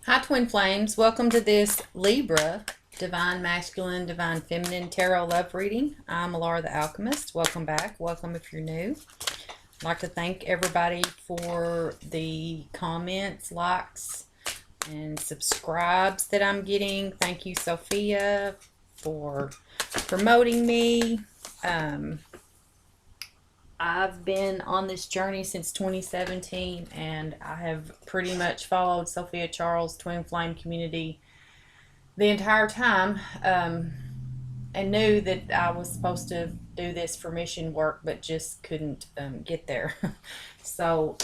Hi, Twin Flames. Welcome to this Libra Divine Masculine, Divine Feminine Tarot Love Reading. I'm Laura the Alchemist. Welcome back. Welcome if you're new. I'd like to thank everybody for the comments, likes, and subscribes that I'm getting. Thank you, Sophia, for promoting me. I've been on this journey since 2017, and I have pretty much followed Sophia Charles' Twin Flame community the entire time, and knew that I was supposed to do this for mission work, but just couldn't get there. So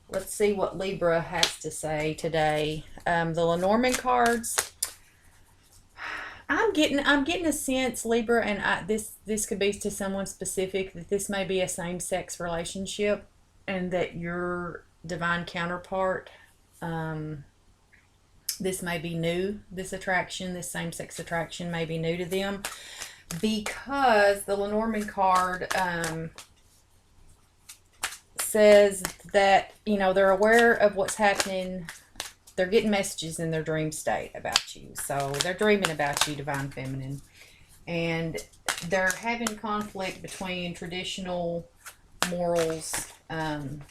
let's see what Libra has to say today. The Lenormand cards. I'm getting a sense, Libra, and this could be to someone specific, that this may be a same-sex relationship, and that your divine counterpart, this may be new. This attraction, this same-sex attraction, may be new to them, because the Lenormand card says that they're aware of what's happening. They're getting messages in their dream state about you. So they're dreaming about you, Divine Feminine. And they're having conflict between traditional morals, and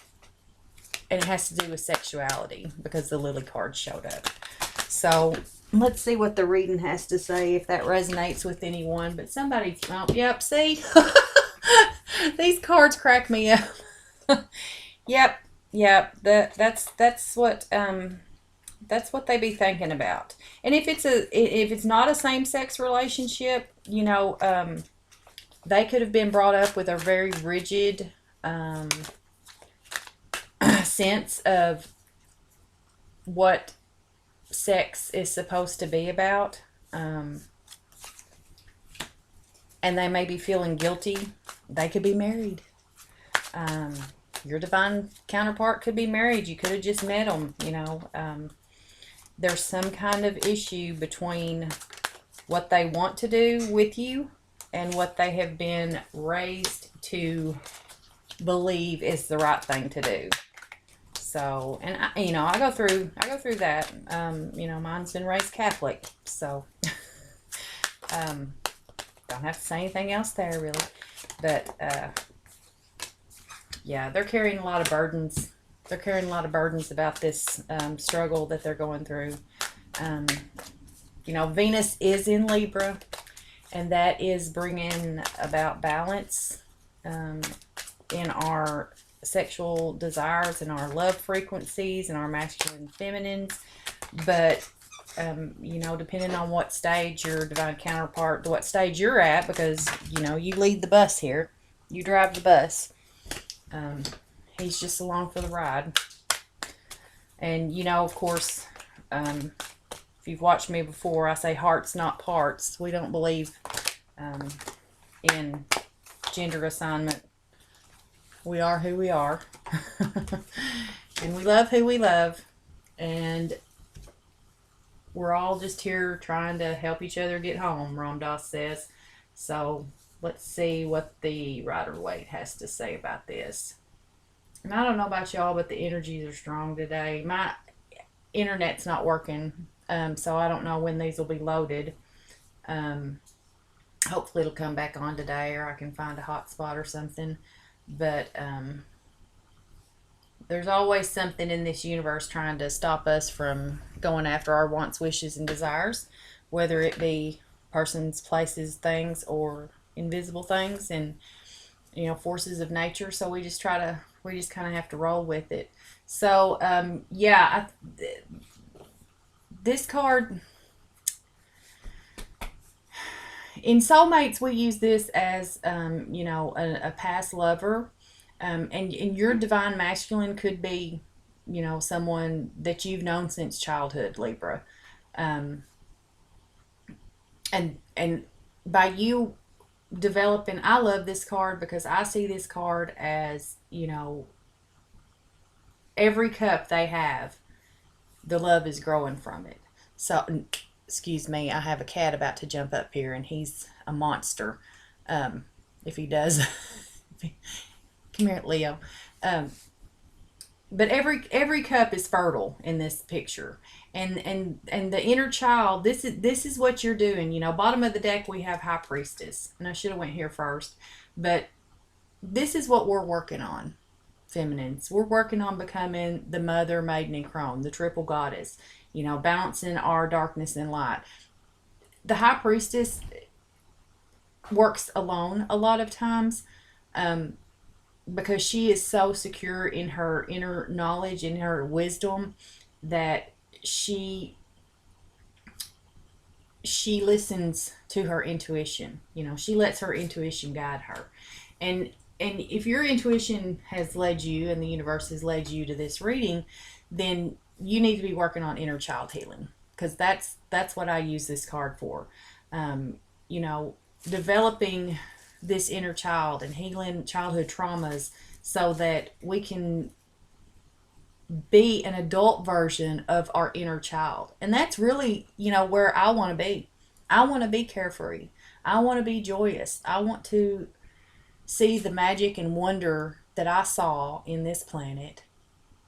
it has to do with sexuality because the Lily card showed up. So let's see what the reading has to say, if that resonates with anyone. But somebody, oh, yep, see? These cards crack me up. Yep. That's what they be thinking about. And if it's not a same-sex relationship, they could have been brought up with a very rigid sense of what sex is supposed to be about, and they may be feeling guilty. They could be married. Your divine counterpart could be married. You could have just met them. There's some kind of issue between what they want to do with you and what they have been raised to believe is the right thing to do. So, and I go through that. Mine's been raised Catholic, so don't have to say anything else there, really. But yeah, they're carrying a lot of burdens. They're carrying a lot of burdens about this struggle that they're going through. Venus is in Libra, and that is bringing about balance in our sexual desires and our love frequencies and our masculine and feminines. But, depending on what stage your divine counterpart, what stage you're at, because, you lead the bus here. You drive the bus. He's just along for the ride. And, of course, if you've watched me before, I say hearts, not parts. We don't believe in gender assignment. We are who we are. And we love who we love. And we're all just here trying to help each other get home, Ram Dass says. So let's see what the Rider-Waite has to say about this. And I don't know about y'all, but the energies are strong today. My internet's not working, so I don't know when these will be loaded. Hopefully it'll come back on today, or I can find a hotspot or something. But there's always something in this universe trying to stop us from going after our wants, wishes, and desires, whether it be persons, places, things, or invisible things, and forces of nature. So we just kind of have to roll with it. So this card, in soulmates, we use this as a past lover, and your divine masculine could be someone that you've known since childhood, Libra, and by you developing, I love this card because I see this card as every cup they have, the love is growing from it. So excuse me, I have a cat about to jump up here, and he's a monster. If he does, come here, Leo. but every cup is fertile in this picture, and the inner child, this is what you're doing. Bottom of the deck we have high priestess, and I should have went here first, but this is what we're working on, feminines. We're working on becoming the mother, maiden, and crone, the triple goddess, balancing our darkness and light. The high priestess works alone a lot of times, um, because she is so secure in her inner knowledge, in her wisdom, that she listens to her intuition. She lets her intuition guide her. And if your intuition has led you, and the universe has led you to this reading, then you need to be working on inner child healing, because that's what I use this card for. um, you know Developing this inner child and healing childhood traumas, so that we can be an adult version of our inner child. And that's really, where I want to be. I want to be carefree. I want to be joyous. I want to see the magic and wonder that I saw in this planet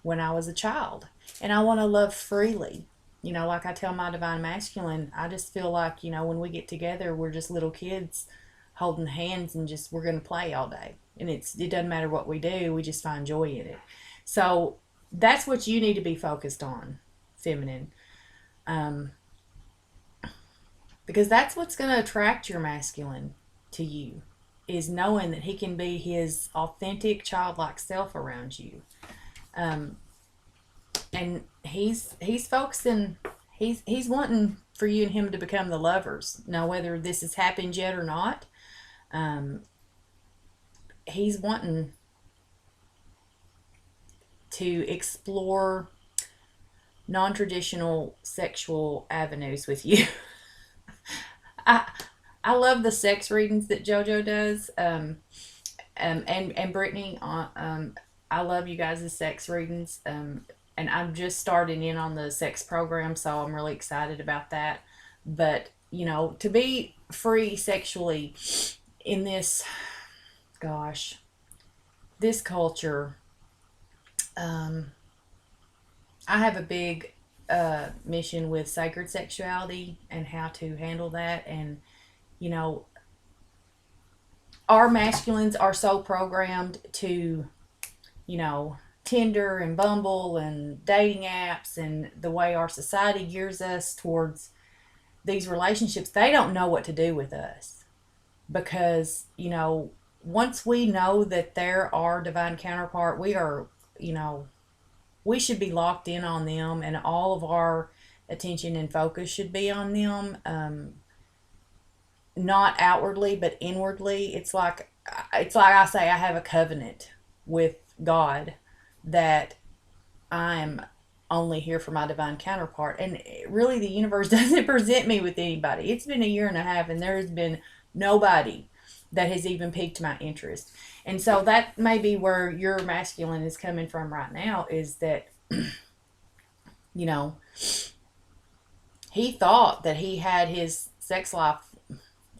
when I was a child. And I want to love freely. Like I tell my divine masculine, I just feel like, when we get together, we're just little kids holding hands, and just we're going to play all day. And it doesn't matter what we do, we just find joy in it. So that's what you need to be focused on, feminine. Um, because that's what's going to attract your masculine to you, is knowing that he can be his authentic childlike self around you. Um, and he's focusing, he's wanting for you and him to become the lovers. Now, whether this has happened yet or not, um, he's wanting to explore non-traditional sexual avenues with you. I I love the sex readings that JoJo does, and Brittany. I love you guys' sex readings, and I'm just starting in on the sex program, so I'm really excited about that. But to be free sexually in this, gosh, this culture, um, I have a big mission with sacred sexuality and how to handle that. And you know, our masculines are so programmed to, Tinder and Bumble and dating apps, and the way our society gears us towards these relationships. They don't know what to do with us, because, once we know that they're our divine counterpart, we are, you know, we should be locked in on them, and all of our attention and focus should be on them. Not outwardly, but inwardly. It's like I say, I have a covenant with God that I'm only here for my divine counterpart. And really, the universe doesn't present me with anybody. It's been a year and a half, and there's been nobody that has even piqued my interest. And so that may be where your masculine is coming from right now, is that, you know, he thought that he had his sex life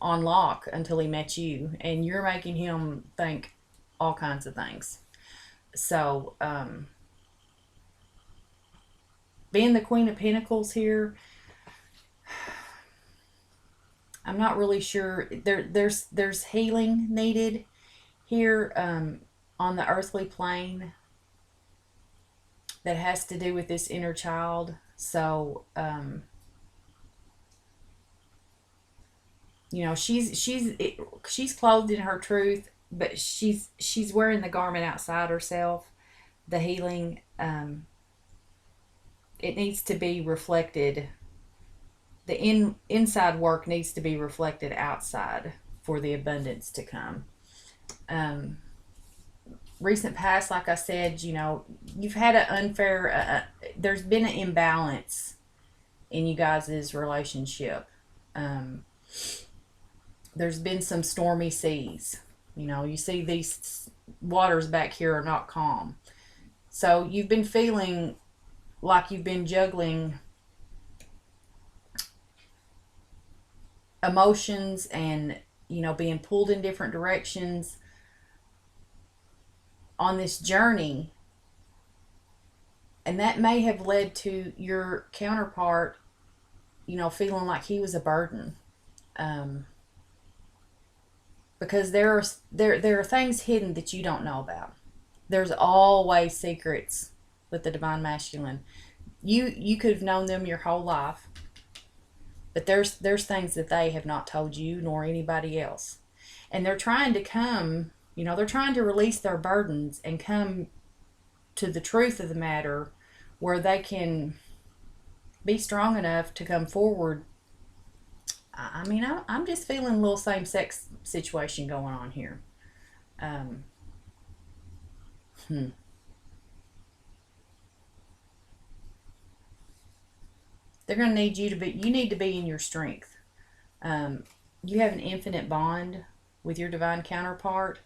on lock until he met you, and you're making him think all kinds of things. So, being the Queen of Pentacles here, I'm not really sure. There's healing needed here, on the earthly plane, that has to do with this inner child. So, she's clothed in her truth, but she's wearing the garment outside herself. The healing, it needs to be reflected. The inside work needs to be reflected outside for the abundance to come. Um, Recent past, like I said, you've had an unfair. There's been an imbalance in you guys' relationship. Um, there's been some stormy seas. You see these waters back here are not calm. So you've been feeling like you've been juggling emotions, and, being pulled in different directions on this journey And that may have led to your counterpart, feeling like he was a burden. Um, because there are things hidden that you don't know about. There's always secrets with the divine masculine. You could have known them your whole life, but there's things that they have not told you nor anybody else. And they're trying to come, they're trying to release their burdens and come to the truth of the matter where they can be strong enough to come forward. I mean, I'm just feeling a little same sex situation going on here. Um, hmm. They're going to need you need to be in your strength. Um, you have an infinite bond with your divine counterpart,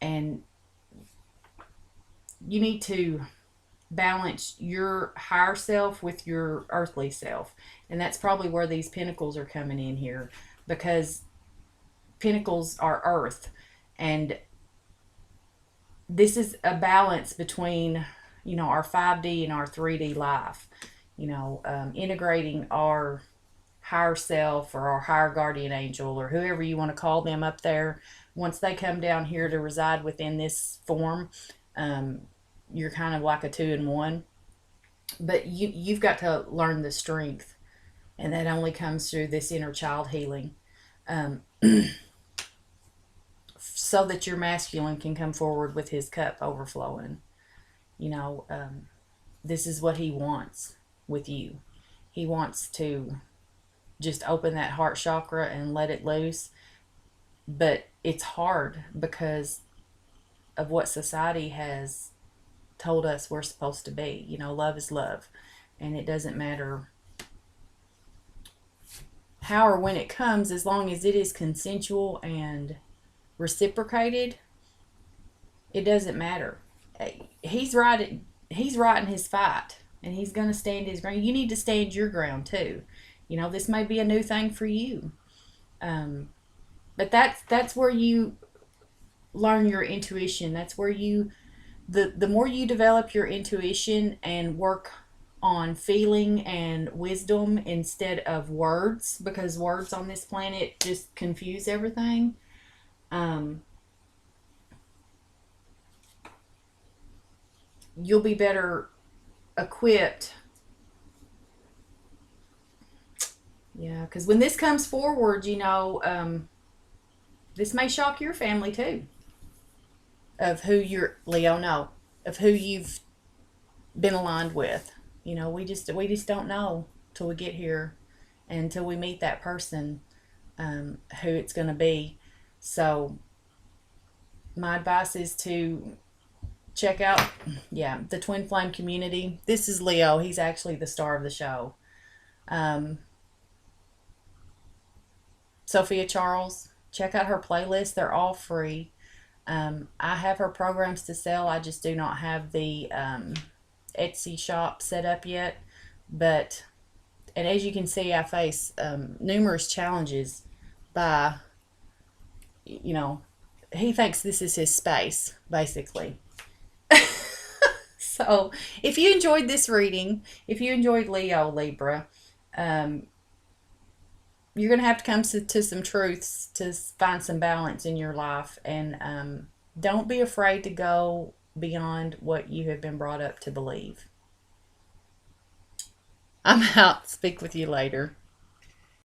and you need to balance your higher self with your earthly self. And that's probably where these pentacles are coming in here, because pentacles are earth, and this is a balance between our 5D and our 3D life, integrating our higher self or our higher guardian angel or whoever you want to call them up there. Once they come down here to reside within this form, you're kind of like a 2-in-1. But you've got to learn the strength, and that only comes through this inner child healing, so that your masculine can come forward with his cup overflowing. This is what he wants with you. He wants to just open that heart chakra and let it loose. But it's hard because of what society has told us we're supposed to be. Love is love. And it doesn't matter how or when it comes, as long as it is consensual and reciprocated, it doesn't matter. He's right in his fight, and he's going to stand his ground. You need to stand your ground too. This may be a new thing for you, but that's where you learn your intuition. That's where the more you develop your intuition and work on feeling and wisdom instead of words, because words on this planet just confuse everything. You'll be better equipped. Yeah, because when this comes forward, this may shock your family too. Of who you're, Leo, no, of who you've been aligned with. We just don't know till we get here, and until we meet that person, who it's going to be. So my advice is to check out, the Twin Flame community. This is Leo. He's actually the star of the show. Sophia Charles. Check out her playlist. They're all free. I have her programs to sell. I just do not have the Etsy shop set up yet. And as you can see, I face numerous challenges by, he thinks this is his space, basically. So if you enjoyed this reading, if you enjoyed Leo, Libra, you're going to have to come to some truths to find some balance in your life. And don't be afraid to go beyond what you have been brought up to believe. I'm out. Speak with you later.